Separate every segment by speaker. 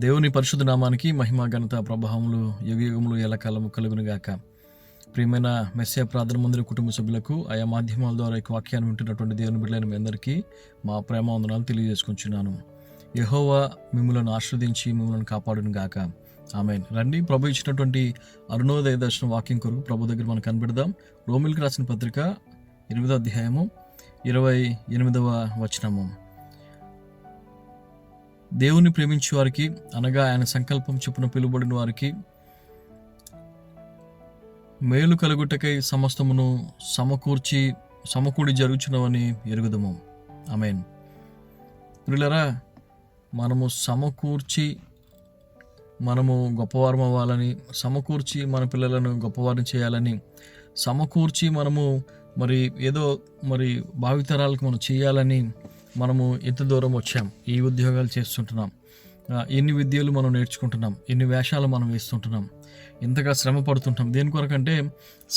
Speaker 1: దేవుని పరిశుద్ధ నామానికి మహిమ ఘనత ప్రభావములు యుగయుగములు ఎల్లకాలము కలుగునుగాక. ప్రియమైన మెస్సియా ప్రార్థన మందిర కుటుంబ సభ్యులకు ఆయా మాధ్యమాల ద్వారా ఈ వాక్యాన్ని వింటున్నటువంటి దేవుని బిడ్డలైన మీ అందరికీ మా ప్రేమ వందనాలు తెలియజేసుకుంటున్నాను. యెహోవా మిమ్మల్ని ఆశీర్వదించి మిమ్మల్ని కాపాడును గాక. ఆమేన్. రండి, ప్రభు ఇచ్చినటువంటి అరుణోదయ దర్శన వాక్యం కొరకు ప్రభు దగ్గర మనం కనిపెడదాం. రోమిల్కి రాసిన పత్రిక 8వ అధ్యాయము 28వ వచనము. దేవుని ప్రేమించే వారికి, అనగా ఆయన సంకల్పం చొప్పున పిలువబడిన వారికి మేలు కలుగుటకై సమస్తమును సమకూడి జరుగుచున్నవని ఎరుగుదము. ఆమేన్. ప్రియులారా, మనము సమకూర్చి మనము గొప్పవారం అవ్వాలని, సమకూర్చి మన పిల్లలను గొప్పవారిని చేయాలని, సమకూర్చి మనము ఏదో భావితరాలకు మనం చేయాలని మనము ఎంత దూరం వచ్చాం. ఈ ఉద్యోగాలు చేస్తుంటున్నాం, ఎన్ని విద్యలు మనం నేర్చుకుంటున్నాం, ఎన్ని వేషాలు మనం వేస్తుంటున్నాం, ఎంతగా శ్రమ పడుతుంటాం. దేని కొరకంటే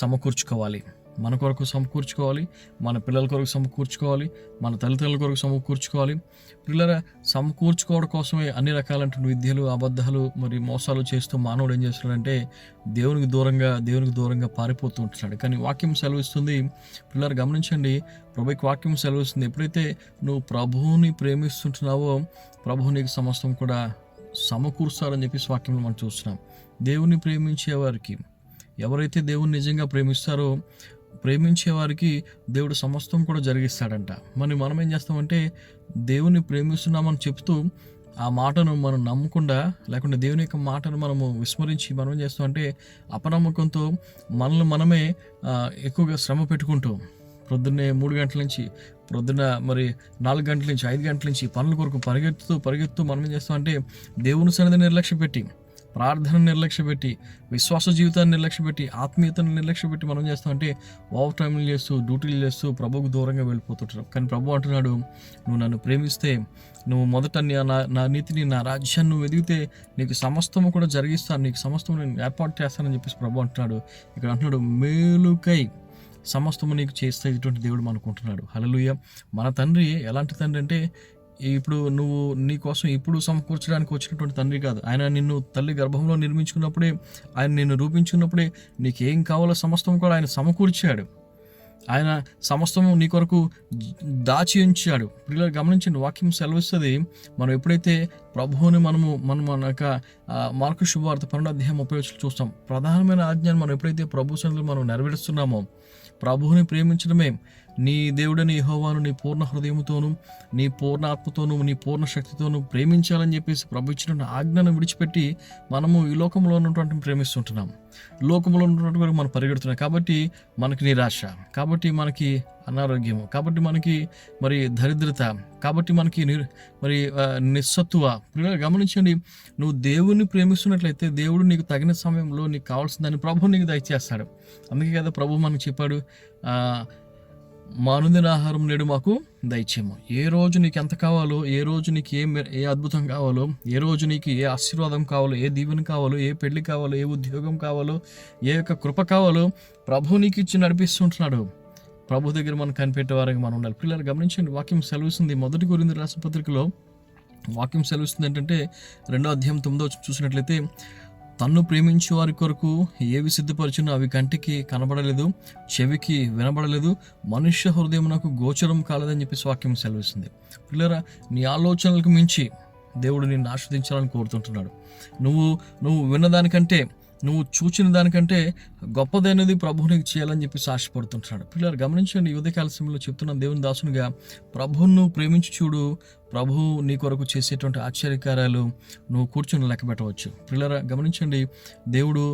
Speaker 1: సమకూర్చుకోవాలి, మన కొరకు సమకూర్చుకోవాలి, మన పిల్లల కొరకు సమకూర్చుకోవాలి, మన తల్లిదండ్రుల కొరకు సమకూర్చుకోవాలి. పిల్లల సమకూర్చుకోవడం కోసమే అన్ని రకాలైన విద్యలు, అబద్ధాలు మోసాలు చేస్తూ మానవుడు ఏం చేస్తున్నాడంటే దేవునికి దూరంగా పారిపోతూ ఉంటున్నాడు. కానీ వాక్యం సెలవిస్తుంది, పిల్లలు గమనించండి, ప్రభుకి వాక్యం సెలవిస్తుంది, ఎప్పుడైతే నువ్వు ప్రభువుని ప్రేమిస్తుంటున్నావో ప్రభువు నీకు సమస్తం కూడా సమకూరుస్తారని చెప్పేసి వాక్యంలో మనం చూస్తున్నాం. దేవుని ప్రేమించే వారికి, ఎవరైతే దేవుని నిజంగా ప్రేమించే వారికి దేవుడు సమస్తం కూడా జరిగిస్తాడంట. మనం ఏం చేస్తామంటే దేవుని ప్రేమిస్తున్నామని చెప్తూ ఆ మాటను మనం నమ్మకుండా, లేకుంటే దేవుని యొక్క మాటను మనము విస్మరించి మనం ఏం చేస్తామంటే అపనమ్మకంతో మనల్ని మనమే ఎక్కువగా శ్రమ పెట్టుకుంటూ పొద్దున్నే 3 గంటల నుంచి, పొద్దున్న 4 గంటల నుంచి 5 గంటల నుంచి పనుల కొరకు పరిగెత్తు మనం ఏం చేస్తామంటే దేవుని సన్నిధిని నిర్లక్ష్యపెట్టి, ప్రార్థన నిర్లక్ష్యపెట్టి, విశ్వాస జీవితాన్ని నిర్లక్ష్యపెట్టి, ఆత్మీయతను నిర్లక్ష్యపెట్టి మనం చేస్తామంటే ఓవర్ టైంలు చేస్తూ, డ్యూటీలు చేస్తూ ప్రభువుకు దూరంగా వెళ్ళిపోతుంటాం. కానీ ప్రభు అంటున్నాడు, నువ్వు నన్ను ప్రేమిస్తే, నువ్వు మొదట నా నీతిని, నా రాజ్యాన్ని నువ్వు ఎదిగితే నీకు సమస్తము కూడా జరిగిస్తాను, నీకు సమస్తము నేను ఏర్పాటు చేస్తానని చెప్పేసి ప్రభు అంటున్నాడు. ఇక్కడ అంటున్నాడు, మేలుకై సమస్తము నీకు చేస్తే ఇటువంటి దేవుడు అనుకుంటున్నాడు. హల్లెలూయా. మన తండ్రి ఎలాంటి తండ్రి అంటే, ఇప్పుడు నువ్వు నీ కోసం ఇప్పుడు సమకూర్చడానికి వచ్చినటువంటి తండ్రి కాదు. ఆయన నిన్ను తల్లి గర్భంలో నిర్మించుకున్నప్పుడే, ఆయన నిన్ను రూపించుకున్నప్పుడే నీకేం కావాలో సమస్తం కూడా ఆయన సమకూర్చాడు. ఆయన సమస్తము నీ కొరకు దాచి ఉంచాడు. పిల్లలు గమనించండి, వాక్యం సెలవిస్తుంది, మనం ఎప్పుడైతే ప్రభువుని మన యొక్క మార్కు శుభవార్త 12వ అధ్యాయం 30 చూస్తాం. ప్రధానమైన ఆజ్ఞను మనం ఎప్పుడైతే ప్రభు సన్నిధిలో మనం నెరవేరుస్తున్నామో, ప్రభువుని ప్రేమించడమే, నీ దేవుడని యెహోవాను నీ పూర్ణ హృదయముతోను, నీ పూర్ణ ఆత్మతోను, నీ పూర్ణ శక్తితోను ప్రేమించాలని చెప్పేసి ప్రభు ఇచ్చిన ఆజ్ఞను విడిచిపెట్టి మనము ఈ లోకంలో ఉన్నటువంటి ప్రేమిస్తుంటున్నాం. లోకంలో ఉన్నటువంటి మనం పరిగెడుతున్నాం. కాబట్టి మనకి నిరాశ, కాబట్టి మనకి అనారోగ్యము, కాబట్టి మనకి దరిద్రత, కాబట్టి మనకి నిస్సత్తువ. గమనించండి, నువ్వు దేవుణ్ణి ప్రేమిస్తున్నట్లయితే దేవుడు నీకు తగిన సమయంలో నీకు కావాల్సిన దాన్ని ప్రభు నీకు దయచేస్తాడు. అందుకే కదా ప్రభు మనకు చెప్పాడు, మా అనుదిన ఆహారం నేడు మాకు దయచేయము. ఏ రోజు నీకు ఎంత కావాలో, ఏ రోజు నీకు ఏ అద్భుతం కావాలో, ఏ రోజు నీకు ఏ ఆశీర్వాదం కావాలో, ఏ దీవెన కావాలో, ఏ పెళ్లి కావాలో, ఏ ఉద్యోగం కావాలో, ఏ యొక్క కృప కావాలో ప్రభు నీకు ఇచ్చి నడిపిస్తుంటున్నాడు. ప్రభు దగ్గర మనం కనిపెట్టే వారికి మనం ఉండాలి. పిల్లలు గమనించండి, వాక్యం సెలవుస్తుంది. 1 కొరింథీయుల రాసిన పత్రికలో వాక్యం సెలవుస్తుంది ఏంటంటే 2వ అధ్యాయం 9వ చూసినట్లయితే, తన్ను ప్రేమించే వారి కొరకు ఏవి సిద్ధపరిచినో అవి కంటికి కనబడలేదు, చెవికి వినబడలేదు, మనుష్య హృదయమునకు గోచరం కాలేదని చెప్పేసి వాక్యం సెలవిస్తుంది. పిల్లరా, నీ ఆలోచనలకు మించి దేవుడు నిన్ను ఆస్వాదించాలని కోరుతుంటున్నాడు. నువ్వు విన్నదానికంటే, నువ్వు చూచిన దానికంటే గొప్పదైనది ప్రభువు నీకు చేయాలని చెప్పేసి ఆశపడుతుంటున్నాడు. పిల్లలు గమనించండి, ఈ ఉదయకాల సమయంలో చెప్తున్నాను దేవుని దాసునిగా, ప్రభువును ప్రేమించి చూడు, ప్రభువు నీ కొరకు చేసేటువంటి ఆశ్చర్యకార్యాలు నువ్వు కూర్చొని లెక్క పెట్టవచ్చు. పిల్లరా గమనించండి, దేవుడు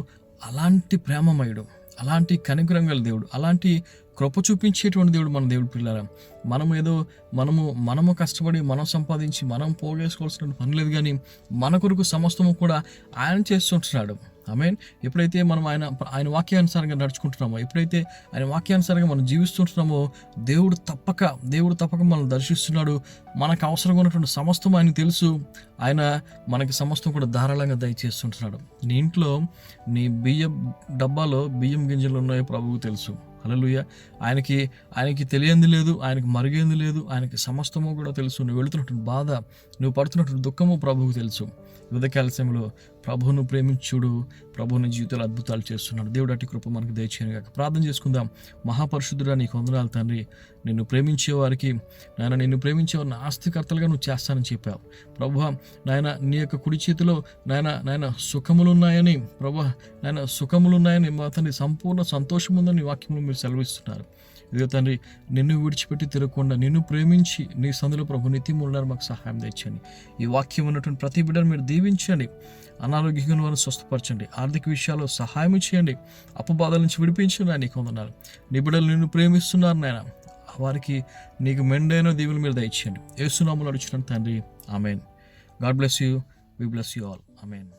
Speaker 1: అలాంటి ప్రేమమయుడు, అలాంటి కనికరం గల దేవుడు, అలాంటి కృప చూపించేటువంటి దేవుడు మన దేవుడు. పిల్లరా, మనము కష్టపడి మనం సంపాదించి మనం పోగేసుకోవాల్సిన పని లేదు, కానీ మన కొరకు సమస్తము కూడా ఆయన చేస్తుంటున్నాడు. ఆమేన్. ఎప్పుడైతే మనం ఆయన వాక్యానుసారంగా నడుచుకుంటున్నామో, ఎప్పుడైతే ఆయన వాక్యానుసారంగా మనం జీవిస్తుంటున్నామో, దేవుడు తప్పక మనం దర్శిస్తున్నాడు. మనకు అవసరంగా ఉన్నటువంటి సమస్తం ఆయనకు తెలుసు. ఆయన మనకి సమస్తం కూడా ధారాళంగా దయచేస్తుంటున్నాడు. నీ ఇంట్లో నీ బియ్యం డబ్బాలో బియ్యం గింజలు ఉన్నాయో ప్రభువుకు తెలుసు. హల్లెలూయా. ఆయనకి తెలియంది లేదు, ఆయనకి మరిగేంది లేదు, ఆయనకి సమస్తము కూడా తెలుసు. నువ్వు వెళుతున్నటువంటి బాధ, నువ్వు పడుతున్నటువంటి దుఃఖము ప్రభువుకు తెలుసు. ఉదయకాల సమయంలో ప్రభువును ప్రేమించుడు, ప్రభువుని జీవితాలు అద్భుతాలు చేస్తున్నాడు. దేవుడు అట్టి కృప మనకు దయచేయను గాక. ప్రార్థన చేసుకుందాం. మహాపరిశుద్ధుడా, నీకు వందనాలు తండ్రి. నిన్ను ప్రేమించే వారికి నాయన, నిన్ను ప్రేమించే వారిని ఆస్తికర్తలుగా నువ్వు చేస్తానని చెప్పావు ప్రభువా. నాయన, నీ యొక్క కుడి చేతిలో నాయన సుఖములున్నాయని ప్రభువా, నాయన సుఖములున్నాయని మా తండ్రి సంపూర్ణ సంతోషం ఉందని వాక్యములు మీరు సెలవిస్తున్నారు. ఇదిగో తండ్రి, నిన్ను విడిచిపెట్టి తిరగకుండా నిన్ను ప్రేమించి నీ సందులో ప్రభు నిత్యము ఉండడానికి మాకు సహాయం తెచ్చండి. ఈ వాక్యం ఉన్నటువంటి ప్రతి బిడ్డను మీరు దీవించండి. అనారోగ్యంగా వారిని స్వస్థపరచండి. ఆర్థిక విషయాల్లో సహాయం చేయండి. అపబాధల నుంచి విడిపించండి. నీకు వందనాలు. నీ బిడ్డలు నిన్ను ప్రేమిస్తున్నారు నాయన, వారికి నీకు మెండైన దీవులు మీరు దయచేయండి. యేసు నామములో అడుగుచున్నాను తండ్రి, amen. God bless you. We bless you all. Amen.